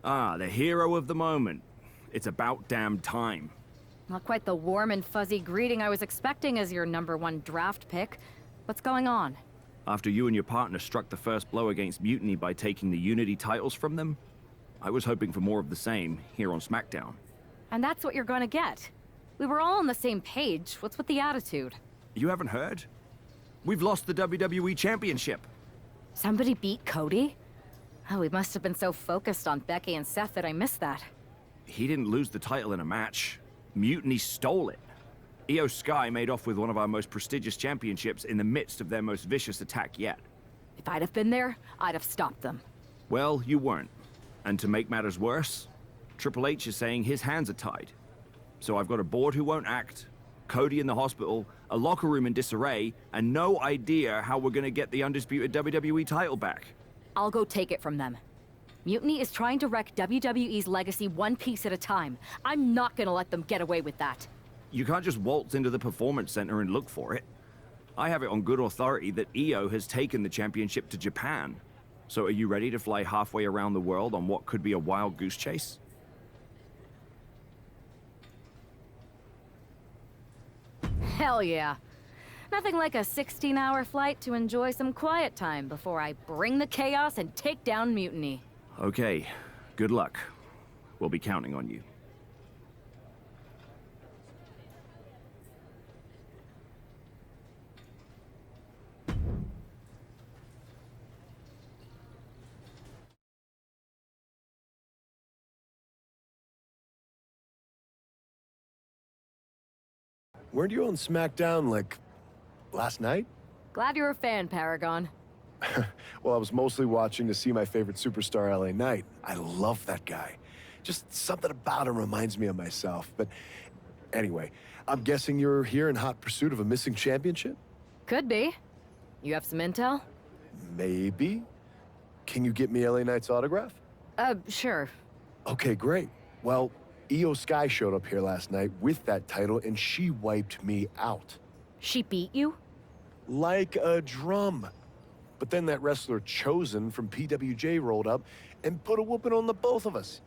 Ah, the hero of the moment. It's about damn time. Not quite the warm and fuzzy greeting I was expecting as your #1 draft pick. What's going on? After you and your partner struck the first blow against Mutiny by taking the Unity titles from them, I was hoping for more of the same here on SmackDown. And that's what you're gonna get. We were all on the same page. What's with the attitude? You haven't heard? We've lost the WWE Championship. Somebody beat Cody? Oh, we must have been so focused on Becky and Seth that I missed that. He didn't lose the title in a match. Mutiny stole it. Io Sky made off with one of our most prestigious championships in the midst of their most vicious attack yet. If I'd have been there, I'd have stopped them. Well, you weren't. And to make matters worse, Triple H is saying his hands are tied. So I've got a board who won't act, Cody in the hospital, a locker room in disarray, and no idea how we're gonna get the undisputed WWE title back. I'll go take it from them. Mutiny is trying to wreck WWE's legacy one piece at a time. I'm not gonna let them get away with that. You can't just waltz into the Performance Center and look for it. I have it on good authority that Io has taken the championship to Japan. So are you ready to fly halfway around the world on what could be a wild goose chase? Hell yeah. Nothing like a 16-hour flight to enjoy some quiet time before I bring the chaos and take down Mutiny. Okay, good luck. We'll be counting on you. Weren't you on SmackDown, like, last night? Glad you're a fan, Paragon. Well, I was mostly watching to see my favorite superstar, LA Knight. I love that guy. Just something about him reminds me of myself. But anyway, I'm guessing you're here in hot pursuit of a missing championship? Could be. You have some intel? Maybe. Can you get me LA Knight's autograph? Sure. Okay, great. Well, Io Sky showed up here last night with that title, and she wiped me out. She beat you? Like a drum. But then that wrestler Chosen from PWJ rolled up and put a whooping on the both of us.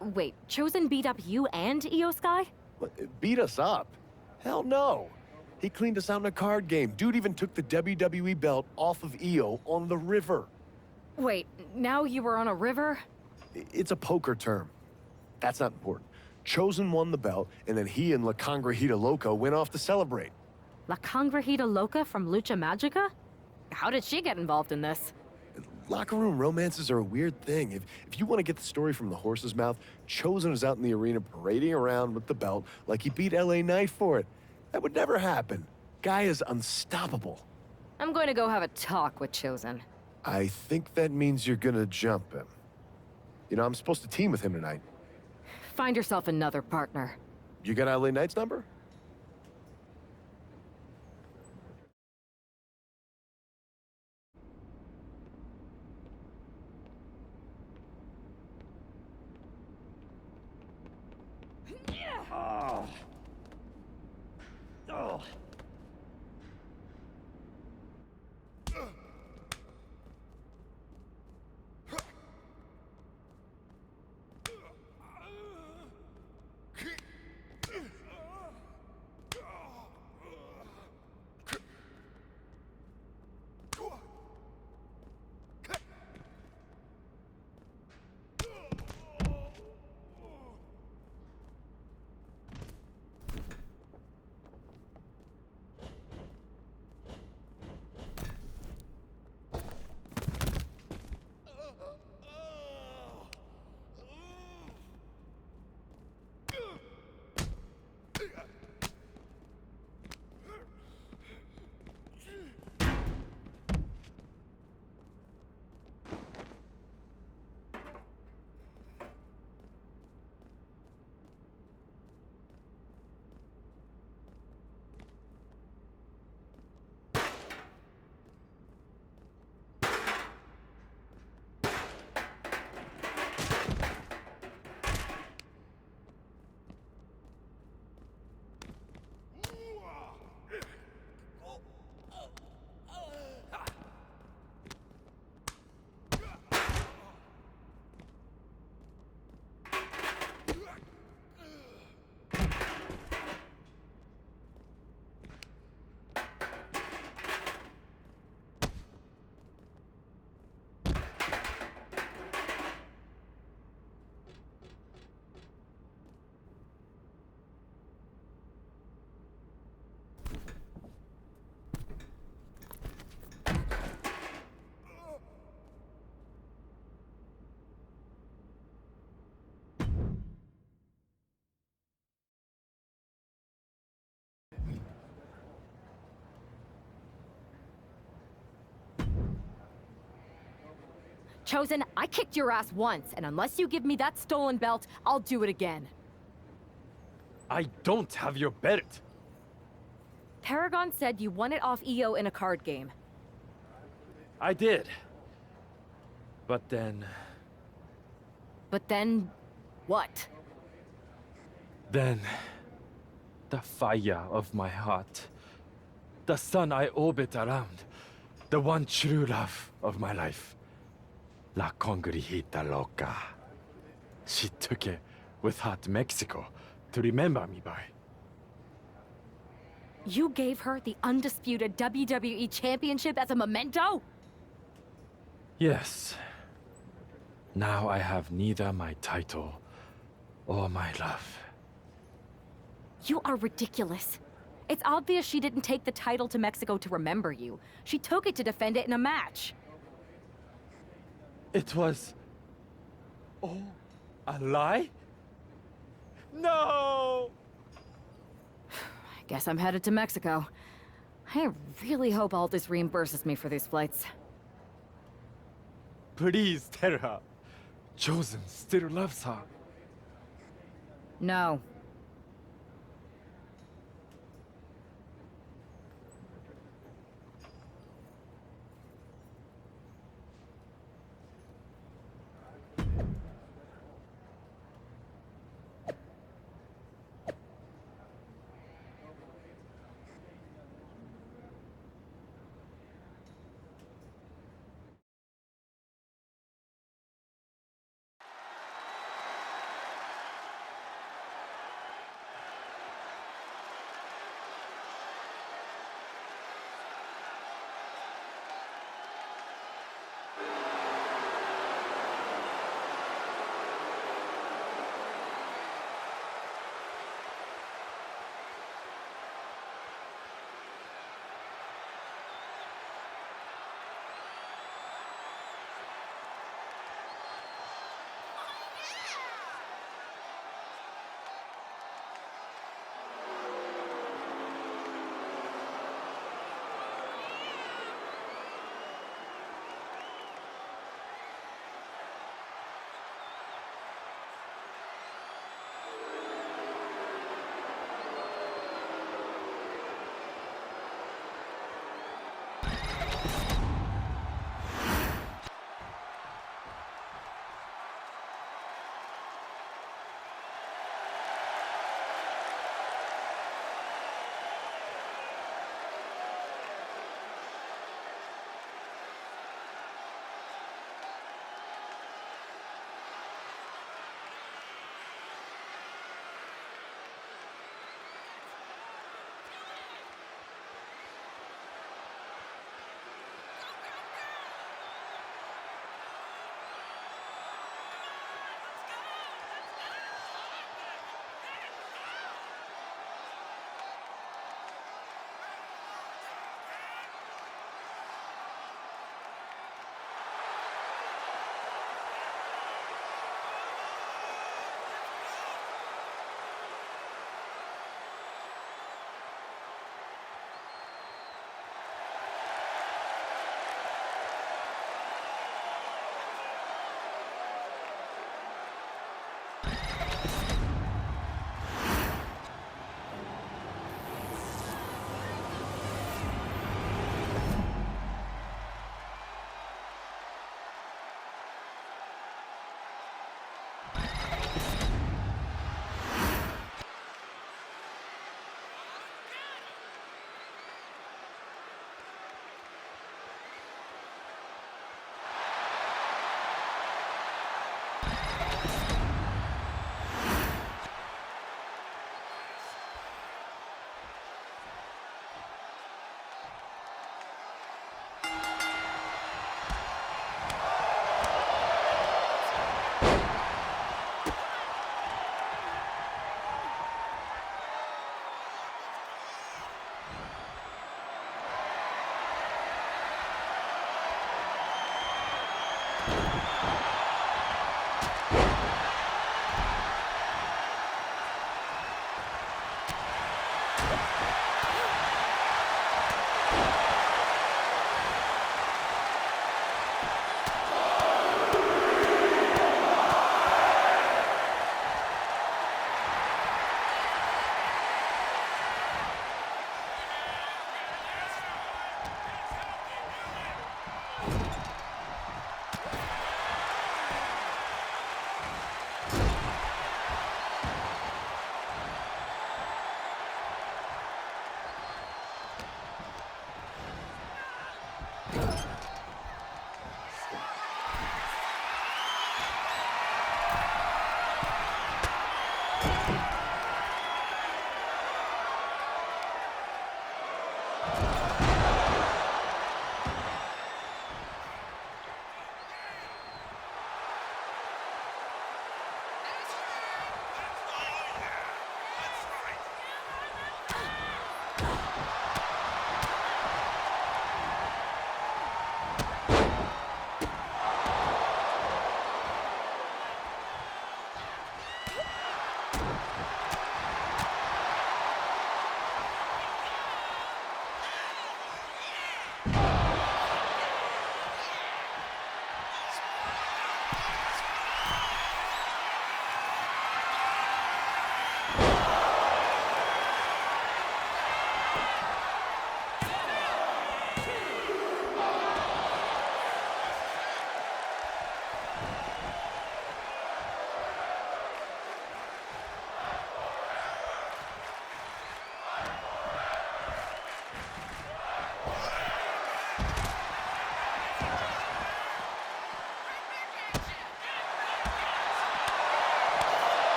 Wait, Chosen beat up you and Io Sky? What, beat us up? Hell no. He cleaned us out in a card game. Dude even took the WWE belt off of Io on the river. Wait, now you were on a river? It's a poker term. That's not important. Chosen won the belt, and then he and La Congrejita Loca went off to celebrate. La Congrejita Loca from Lucha Magica? How did she get involved in this? Locker room romances are a weird thing. If you want to get the story from the horse's mouth, Chosen was out in the arena parading around with the belt like he beat LA Knight for it. That would never happen. Guy is unstoppable. I'm going to go have a talk with Chosen. I think that means you're gonna jump him. You know, I'm supposed to team with him tonight. Find yourself another partner. You got LA Knight's number? Oh. Oh. Chosen, I kicked your ass once, and unless you give me that stolen belt, I'll do it again. I don't have your belt. Paragon said you won it off EO in a card game. I did. But then... But then... what? Then... the fire of my heart. The sun I orbit around. The one true love of my life. La Congrijita Loca. She took it with her to Mexico to remember me by. You gave her the undisputed WWE Championship as a memento? Yes. Now I have neither my title or my love. You are ridiculous. It's obvious she didn't take the title to Mexico to remember you. She took it to defend it in a match. It was... oh, a lie? No! I guess I'm headed to Mexico. I really hope Aldous reimburses me for these flights. Please tell her. Chosen still loves her. No.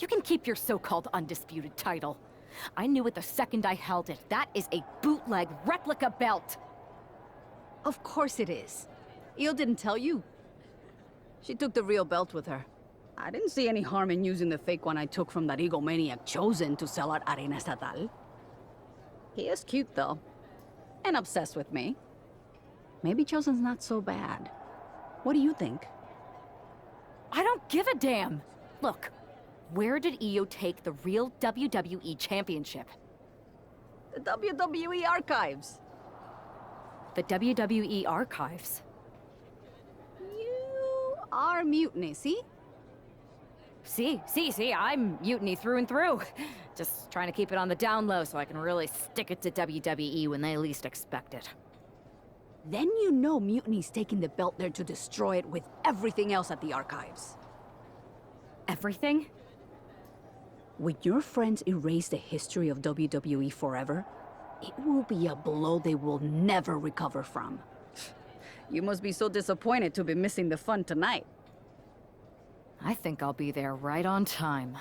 You can keep your so-called undisputed title. I knew it the second I held it. That is a bootleg replica belt. Of course it is. Io didn't tell you. She took the real belt with her. I didn't see any harm in using the fake one I took from that egomaniac Chosen to sell at Arena Estatal. He is cute, though. And obsessed with me. Maybe Chosen's not so bad. What do you think? I don't give a damn. Look, where did Io take the real WWE Championship? The WWE archives. The WWE Archives. You are Mutiny, see? See, I'm mutiny through and through. Just trying to keep it on the down low so I can really stick it to WWE when they least expect it. Then you know Mutiny's taking the belt there to destroy it with everything else at the archives. Everything? When your friends erase the history of WWE forever, it will be a blow they will never recover from. You must be so disappointed to be missing the fun tonight. I think I'll be there right on time.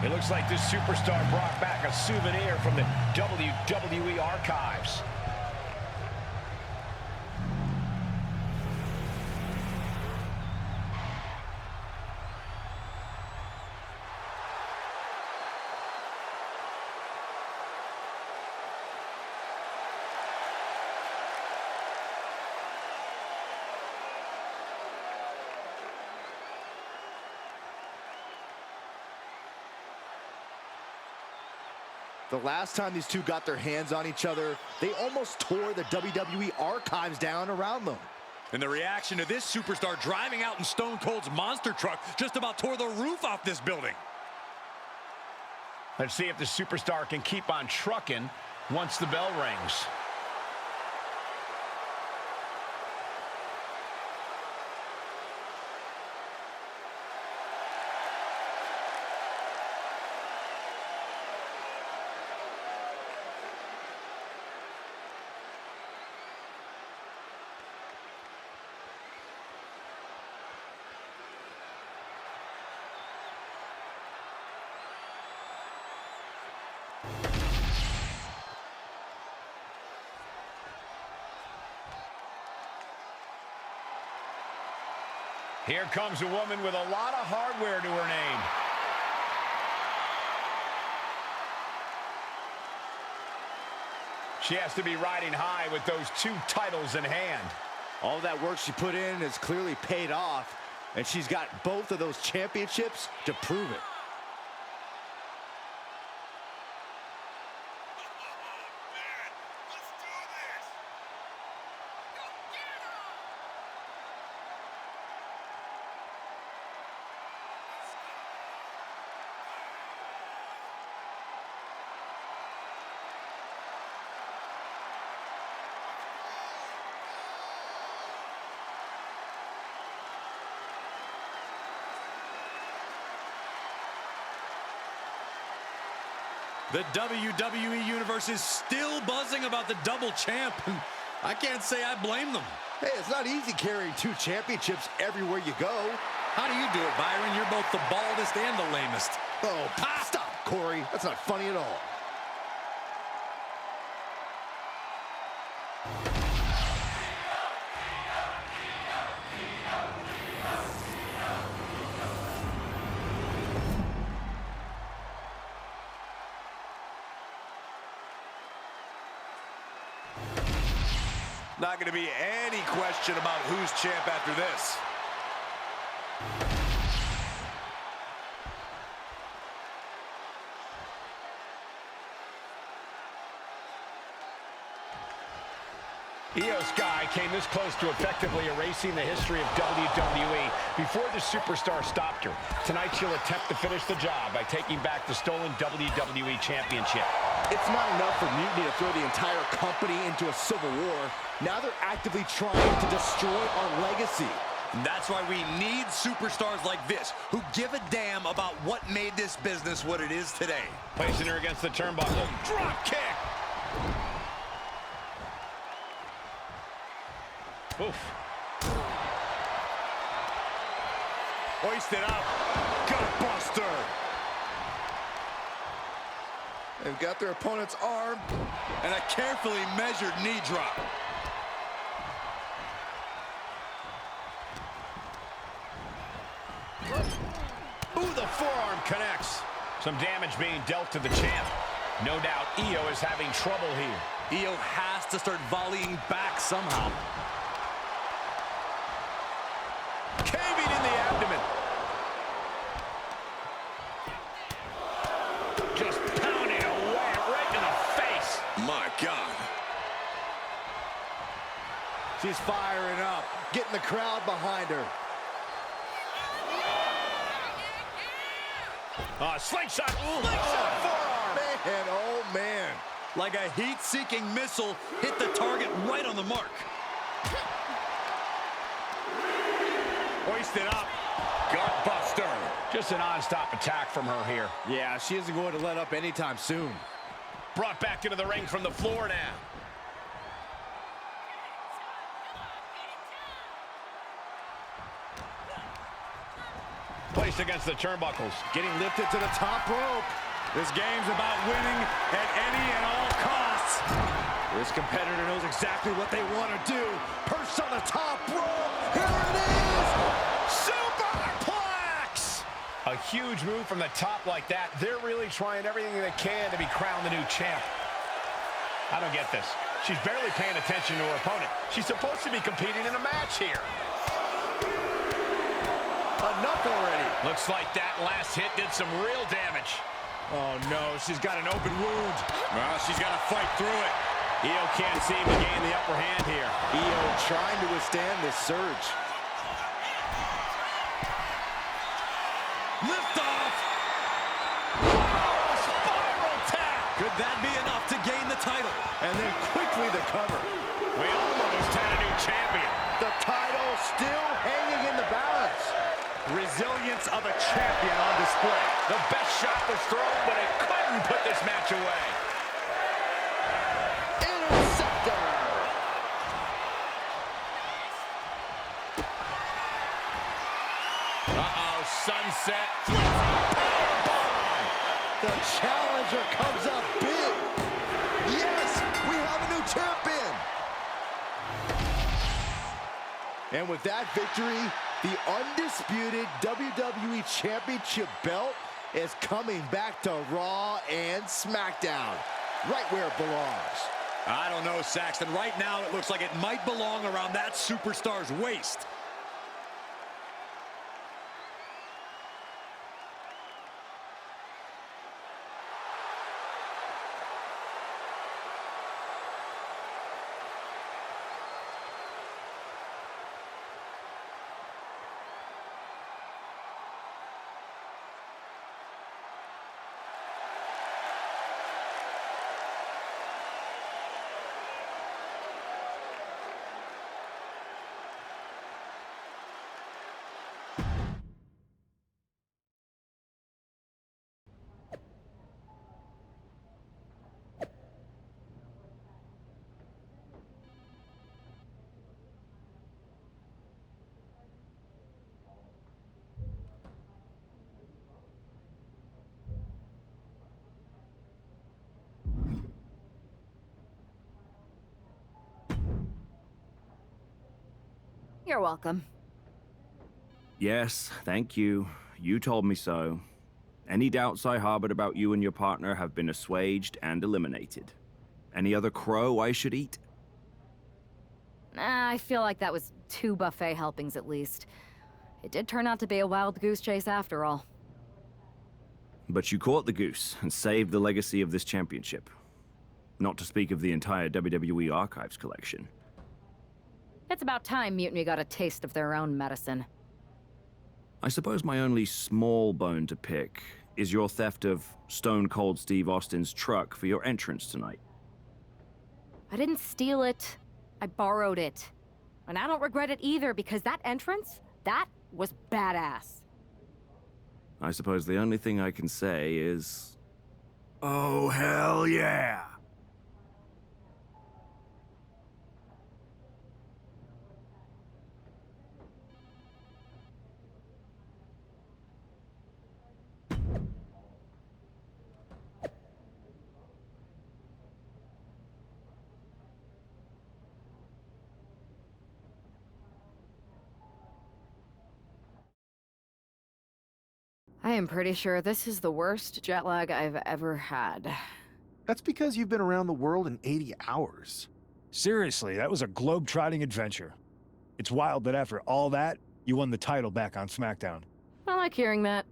It looks like this superstar brought back a souvenir from the WWE archives. The last time these two got their hands on each other, they almost tore the WWE archives down around them. And the reaction to this superstar driving out in Stone Cold's monster truck just about tore the roof off this building. Let's see if the superstar can keep on trucking once the bell rings. Here comes a woman with a lot of hardware to her name. She has to be riding high with those 2 titles in hand. All that work she put in has clearly paid off, and she's got both of those championships to prove it. The WWE Universe is still buzzing about the double champ. I can't say I blame them. Hey, it's not easy carrying 2 championships everywhere you go. How do you do it, Byron? You're both the baldest and the lamest. Oh, stop, Corey. That's not funny at all. Not going to be any question about who's champ after this. Io Sky came this close to effectively erasing the history of WWE before the superstar stopped her. Tonight she'll attempt to finish the job by taking back the stolen WWE Championship. It's not enough for Mutiny to throw the entire company into a civil war. Now they're actively trying to destroy our legacy. And that's why we need superstars like this, who give a damn about what made this business what it is today. Placing her against the turnbuckle. Drop kick! Oof. Hoisted up. Gutbuster. They've got their opponent's arm. And a carefully measured knee drop. Ooh, the forearm connects. Some damage being dealt to the champ. No doubt Io is having trouble here. Io has to start volleying back somehow. Caving in the abdomen. Just pounding away right in the face. My God. She's firing up, getting the crowd behind her. Slingshot forearm. Man, oh man. Like a heat-seeking missile, hit the target right on the mark. Hoisted up. Gutbuster. Just a non-stop attack from her here. Yeah, she isn't going to let up anytime soon. Brought back into the ring from the floor now. placed against the turnbuckles. Getting lifted to the top rope. This game's about winning at any and all costs. This competitor knows exactly what they want to do. Perched on the top rope. Here it is. Superplex. A huge move from the top like that. They're really trying everything they can to be crowned the new champ. I don't get this. She's barely paying attention to her opponent. She's supposed to be competing in a match here. Enough already. Looks like that last hit did some real damage. Oh no, she's got an open wound. Well, she's got to fight through it. Io can't seem to gain the upper hand here. Io trying to withstand this surge. Lift off. Oh, spiral tap. Could that be enough to gain the title? And then quickly the cover. We almost had a new champion. The title still hanging in the balance. Resilience of a champion on display. The best shot was thrown, but it couldn't put this match away. Interceptor. Uh-oh, sunset. The challenger comes up big. Yes, we have a new champion. And with that victory, the undisputed WWE Championship belt is coming back to Raw and SmackDown, right where it belongs. I don't know, Saxton. Right now, it looks like it might belong around that superstar's waist. You're welcome. Yes, thank you. You told me so. Any doubts I harbored about you and your partner have been assuaged and eliminated. Any other crow I should eat? I feel like that was 2 buffet helpings at least. It did turn out to be a wild goose chase after all. But you caught the goose and saved the legacy of this championship. Not to speak of the entire WWE Archives collection. It's about time Mutiny got a taste of their own medicine. I suppose my only small bone to pick is your theft of Stone Cold Steve Austin's truck for your entrance tonight. I didn't steal it. I borrowed it. And I don't regret it either, because that entrance, that was badass. I suppose the only thing I can say is... oh, hell yeah! I am pretty sure this is the worst jet lag I've ever had. That's because you've been around the world in 80 hours. Seriously, that was a globe-trotting adventure. It's wild that after all that, you won the title back on SmackDown. I like hearing that.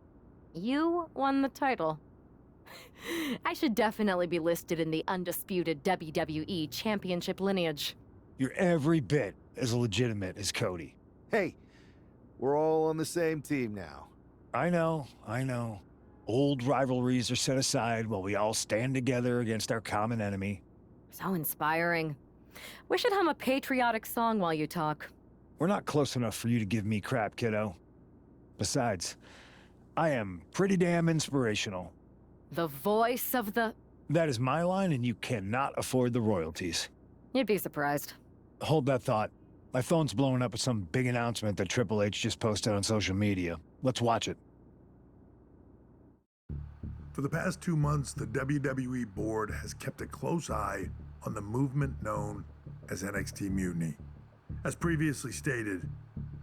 You won the title. I should definitely be listed in the undisputed WWE Championship lineage. You're every bit as legitimate as Cody. Hey, we're all on the same team now. I know. Old rivalries are set aside while we all stand together against our common enemy. So inspiring. We should hum a patriotic song while you talk. We're not close enough for you to give me crap, kiddo. Besides, I am pretty damn inspirational. The voice of the... That is my line, and you cannot afford the royalties. You'd be surprised. Hold that thought. My phone's blowing up with some big announcement that Triple H just posted on social media. Let's watch it. For the past 2 months, the WWE board has kept a close eye on the movement known as NXT Mutiny. As previously stated,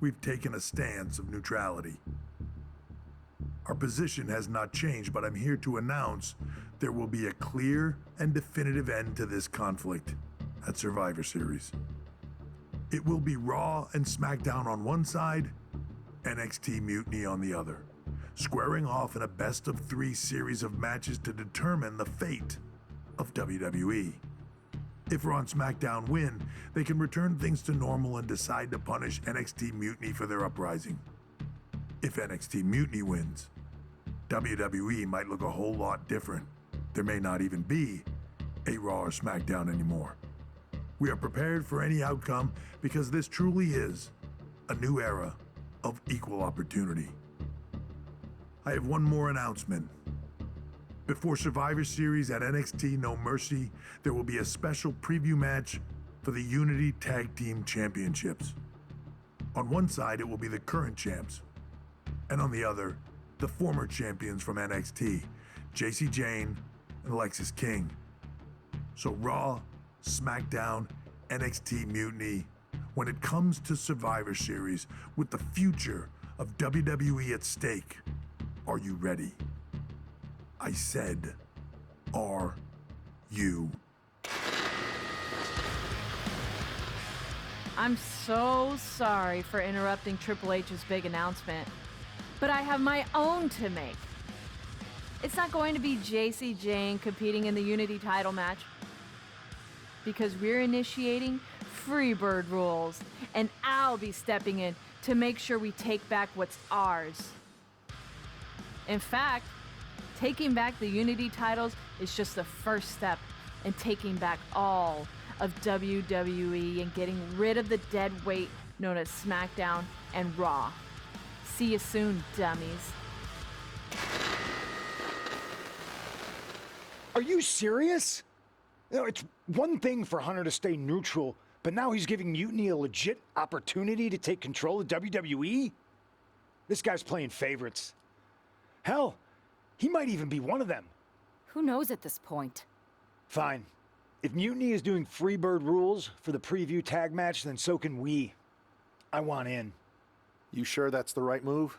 we've taken a stance of neutrality. Our position has not changed, but I'm here to announce there will be a clear and definitive end to this conflict at Survivor Series. It will be Raw and SmackDown on one side, NXT Mutiny on the other, squaring off in a best-of-3 series of matches to determine the fate of WWE. If Raw and SmackDown win, they can return things to normal and decide to punish NXT Mutiny for their uprising. If NXT Mutiny wins, WWE might look a whole lot different. There may not even be a Raw or SmackDown anymore. We are prepared for any outcome because this truly is a new era of equal opportunity. I have one more announcement. Before Survivor Series at NXT No Mercy, there will be a special preview match for the Unity Tag Team Championships. On one side, it will be the current champs, and on the other, the former champions from NXT, Jacy Jayne and Alexis King. So Raw, SmackDown, NXT Mutiny, when it comes to Survivor Series, with the future of WWE at stake, are you ready? I said, are you? I'm so sorry for interrupting Triple H's big announcement, but I have my own to make. It's not going to be Jacy Jayne competing in the Unity title match, because we're initiating Freebird rules, and I'll be stepping in to make sure we take back what's ours. In fact, taking back the Unity titles is just the first step in taking back all of WWE and getting rid of the dead weight known as SmackDown and Raw. See you soon, dummies. Are you serious? You know, it's one thing for Hunter to stay neutral, but now he's giving Mutiny a legit opportunity to take control of WWE? This guy's playing favorites. Hell, he might even be one of them. Who knows at this point? Fine. If Mutiny is doing Freebird rules for the preview tag match, then so can we. I want in. You sure that's the right move?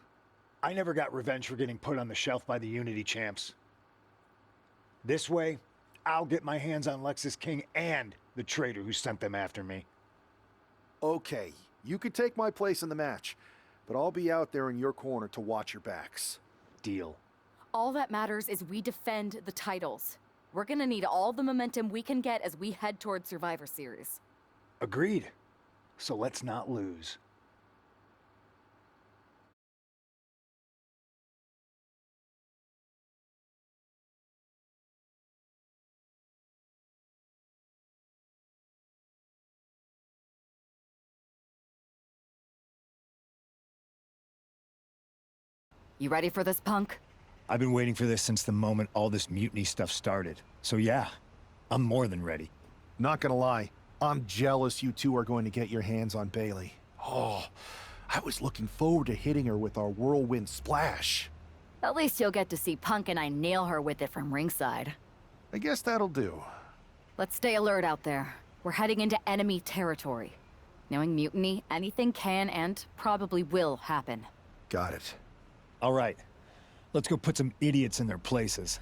I never got revenge for getting put on the shelf by the Unity champs. This way, I'll get my hands on Alexis King and the traitor who sent them after me. Okay, you could take my place in the match, but I'll be out there in your corner to watch your backs. Deal. All that matters is we defend the titles. We're gonna need all the momentum we can get as we head toward Survivor Series. Agreed. So let's not lose. You ready for this, punk? I've been waiting for this since the moment all this Mutiny stuff started. So yeah, I'm more than ready. Not gonna lie, I'm jealous you two are going to get your hands on Bayley. Oh, I was looking forward to hitting her with our whirlwind splash. At least you'll get to see Punk and I nail her with it from ringside. I guess that'll do. Let's stay alert out there. We're heading into enemy territory. Knowing Mutiny, anything can and probably will happen. Got it. All right, let's go put some idiots in their places.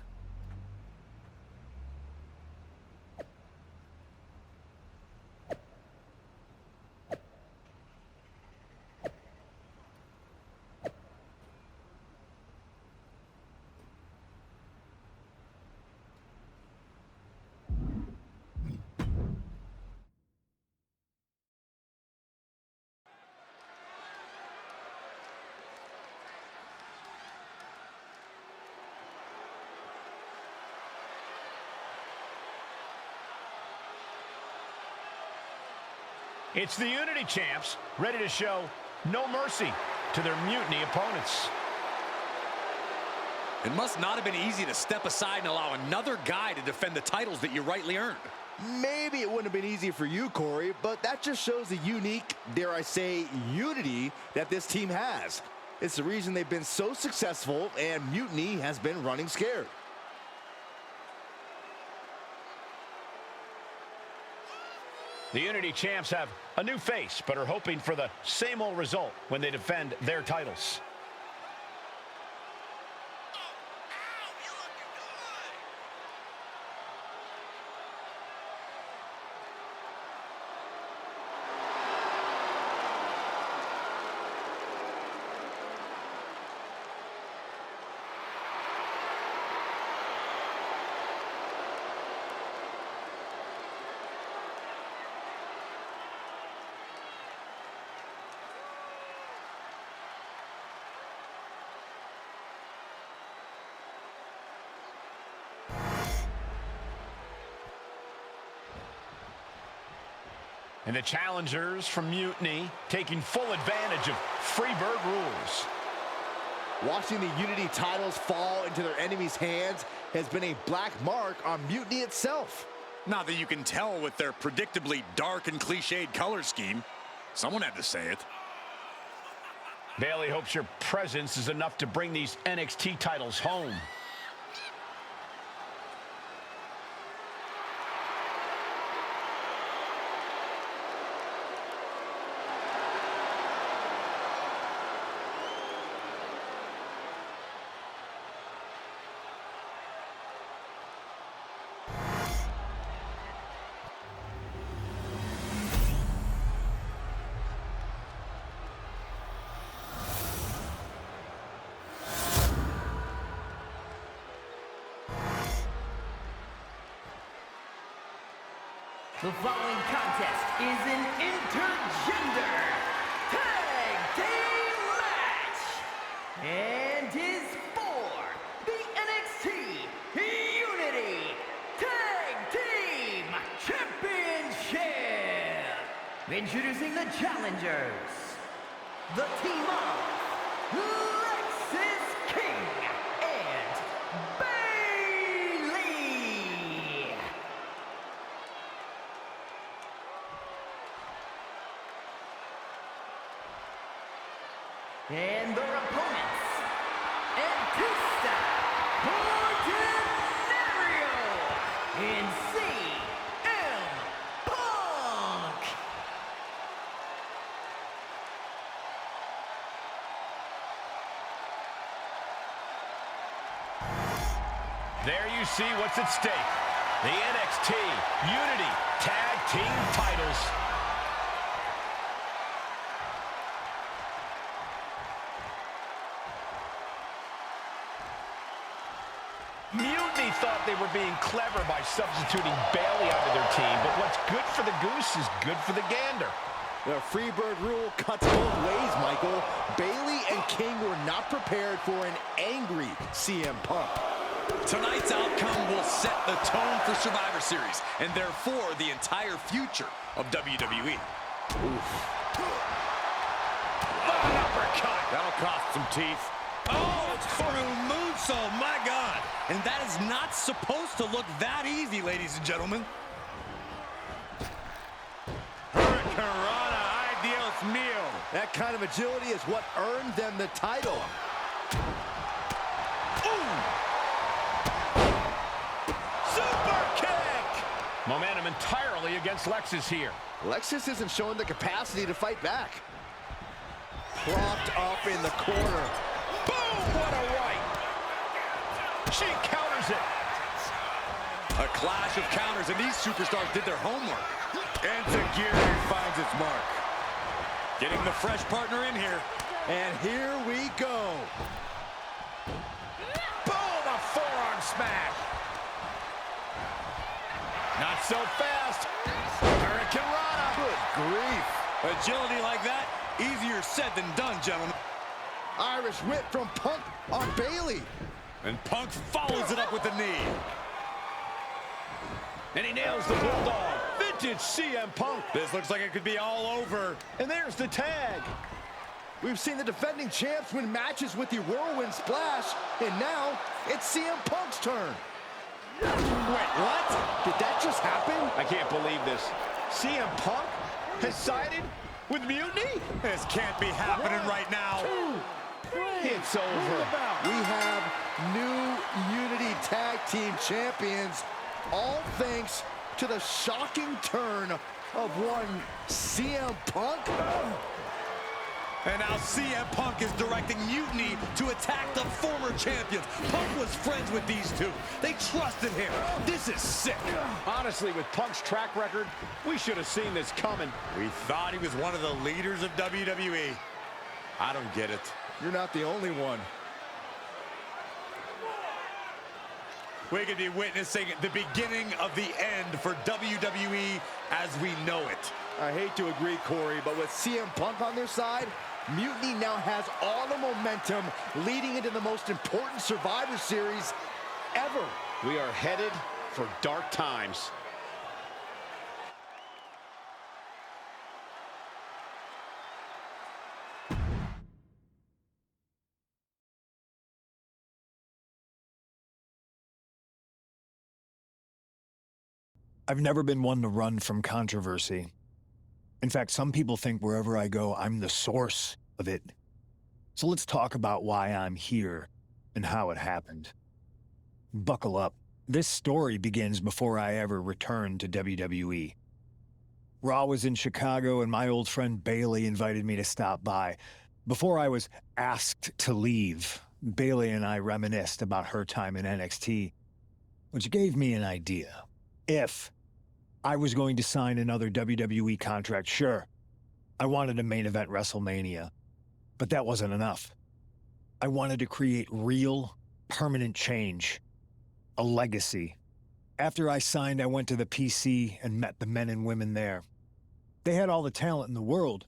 It's the Unity champs, ready to show no mercy to their Mutiny opponents. It must not have been easy to step aside and allow another guy to defend the titles that you rightly earned. Maybe it wouldn't have been easy for you, Corey, but that just shows the unique, dare I say, unity that this team has. It's the reason they've been so successful and Mutiny has been running scared. The Unity champs have a new face, but are hoping for the same old result when they defend their titles. And the challengers from Mutiny taking full advantage of Freebird rules. Watching the Unity titles fall into their enemies' hands has been a black mark on Mutiny itself. Not that you can tell with their predictably dark and cliched color scheme. Someone had to say it. Bayley hopes your presence is enough to bring these NXT titles home. The following contest is an intergender tag team match and is for the NXT Unity Tag Team Championship. Introducing the challengers, the team of Lexis King and Bayley. And their opponents, Antista Ordinario and CM Punk. There you see what's at stake. The NXT Unity Tag Team titles. Mutiny thought they were being clever by substituting Bayley out of their team, but what's good for the goose is good for the gander. The Freebird rule cuts both ways, Michael. Bayley and King were not prepared for an angry CM Punk. Tonight's outcome will set the tone for Survivor Series, and therefore the entire future of WWE. An uppercut. That'll cost some teeth. Oh, through moonsault, my God. And that is not supposed to look that easy, ladies and gentlemen. Hurricanrana, ideos mio. That kind of agility is what earned them the title. Ooh. Super kick. Momentum entirely against Lexis here. Lexis isn't showing the capacity to fight back. Propped up in the corner. Boom, what a right. She counters it. A clash of counters, and these superstars did their homework. Enziguri finds its mark. Getting the fresh partner in here. And here we go. Boom, a forearm smash. Not so fast. Hurricanrana. Good grief. Agility like that, easier said than done, gentlemen. Irish whip from Punk on Bayley. And Punk follows it up with the knee. And he nails the Bulldog. Vintage CM Punk. This looks like it could be all over. And there's the tag. We've seen the defending champs win matches with the Whirlwind Splash, and now it's CM Punk's turn. Wait, what? Did that just happen? I can't believe this. CM Punk has sided with Mutiny? This can't be happening right now. It's over. We have new Unity Tag Team Champions, all thanks to the shocking turn of one CM Punk. And now CM Punk is directing Mutiny to attack the former champions. Punk was friends with these two. They trusted him. This is sick. Honestly, with Punk's track record, we should have seen this coming. We thought he was one of the leaders of WWE. I don't get it. You're not the only one. We could be witnessing the beginning of the end for WWE as we know it. I hate to agree, Corey, but with CM Punk on their side, Mutiny now has all the momentum leading into the most important Survivor Series ever. We are headed for dark times. I've never been one to run from controversy. In fact, some people think wherever I go, I'm the source of it. So let's talk about why I'm here and how it happened. Buckle up. This story begins before I ever returned to WWE. Raw was in Chicago and my old friend Bayley invited me to stop by. Before I was asked to leave, Bayley and I reminisced about her time in NXT, which gave me an idea. If I was going to sign another WWE contract, sure, I wanted to main event WrestleMania, but that wasn't enough. I wanted to create real, permanent change, a legacy. After I signed, I went to the PC and met the men and women there. They had all the talent in the world,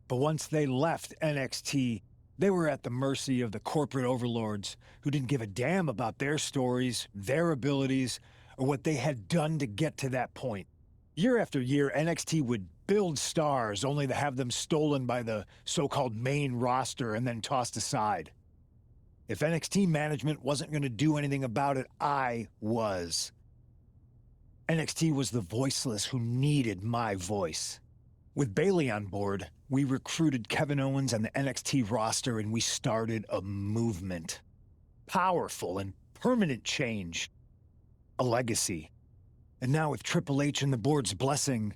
but once they left NXT, they were at the mercy of the corporate overlords who didn't give a damn about their stories, their abilities, or what they had done to get to that point. Year after year, NXT would build stars only to have them stolen by the so-called main roster and then tossed aside. If NXT management wasn't going to do anything about it, I was. NXT was the voiceless who needed my voice. With Bayley on board, we recruited Kevin Owens and the NXT roster and we started a movement. Powerful and permanent change. A legacy. And now with Triple H and the board's blessing,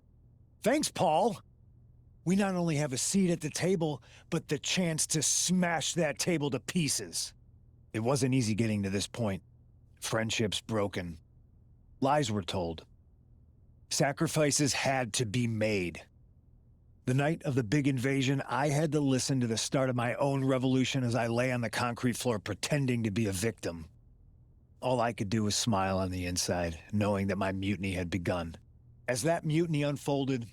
thanks, Paul! We not only have a seat at the table, but the chance to smash that table to pieces. It wasn't easy getting to this point. Friendships broken. Lies were told. Sacrifices had to be made. The night of the big invasion, I had to listen to the start of my own revolution as I lay on the concrete floor pretending to be a victim. All I could do was smile on the inside, knowing that my mutiny had begun. As that mutiny unfolded,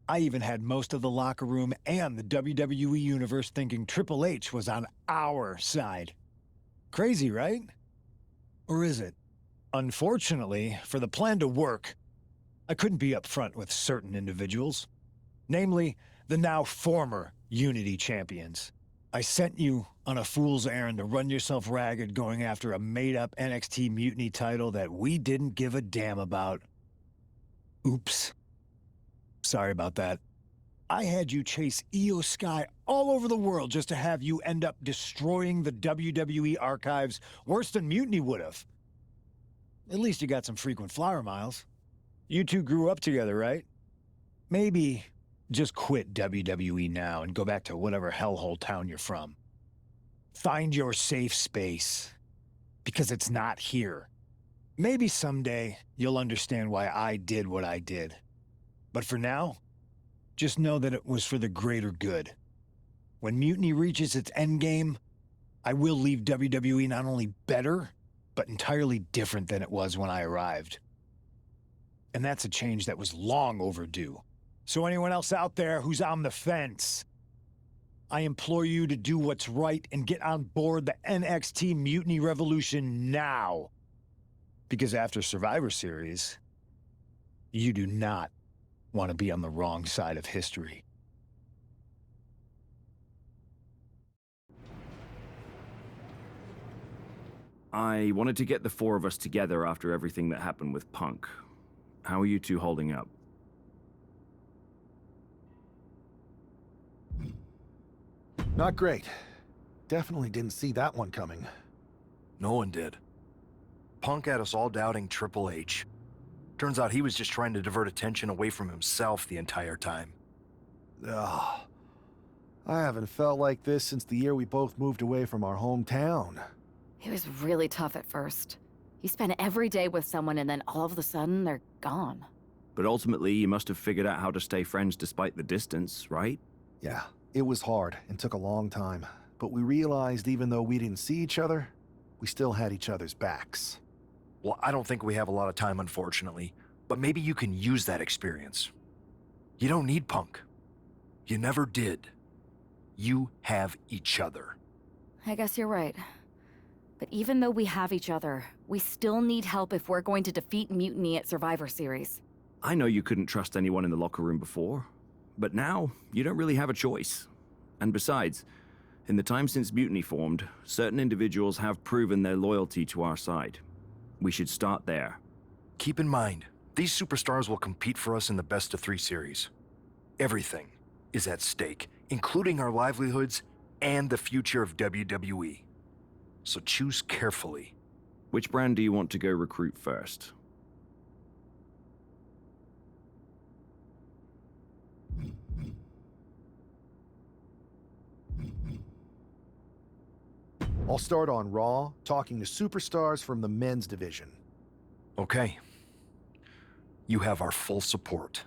I even had most of the locker room and the WWE Universe thinking Triple H was on our side. Crazy, right? Or is it? Unfortunately, for the plan to work, I couldn't be upfront with certain individuals. Namely, the now former Unity champions. I sent you on a fool's errand to run yourself ragged going after a made-up NXT Mutiny title that we didn't give a damn about. Oops. Sorry about that. I had you chase Io Sky all over the world just to have you end up destroying the WWE archives worse than Mutiny would have. At least you got some frequent flyer miles. You two grew up together, right? Maybe just quit WWE now and go back to whatever hellhole town you're from. Find your safe space, because it's not here. Maybe someday you'll understand why I did what I did. But for now, just know that it was for the greater good. When Mutiny reaches its endgame, I will leave WWE not only better, but entirely different than it was when I arrived. And that's a change that was long overdue. So anyone else out there who's on the fence, I implore you to do what's right and get on board the NXT Mutiny Revolution now. Because after Survivor Series, you do not want to be on the wrong side of history. I wanted to get the four of us together after everything that happened with Punk. How are you two holding up? Not great. Definitely didn't see that one coming. No one did. Punk had us all doubting Triple H. Turns out he was just trying to divert attention away from himself the entire time. Ugh. I haven't felt like this since the year we both moved away from our hometown. It was really tough at first. You spend every day with someone and then all of a sudden they're gone. But ultimately, you must have figured out how to stay friends despite the distance, right? Yeah, it was hard and took a long time. But we realized even though we didn't see each other, we still had each other's backs. Well, I don't think we have a lot of time, unfortunately. But maybe you can use that experience. You don't need Punk. You never did. You have each other. I guess you're right. But even though we have each other, we still need help if we're going to defeat Mutiny at Survivor Series. I know you couldn't trust anyone in the locker room before, but now you don't really have a choice. And besides, in the time since Mutiny formed, certain individuals have proven their loyalty to our side. We should start there. Keep in mind, these superstars will compete for us in the best-of-3 series. Everything is at stake, including our livelihoods and the future of WWE. So choose carefully. Which brand do you want to go recruit first? I'll start on Raw, talking to superstars from the men's division. Okay. You have our full support.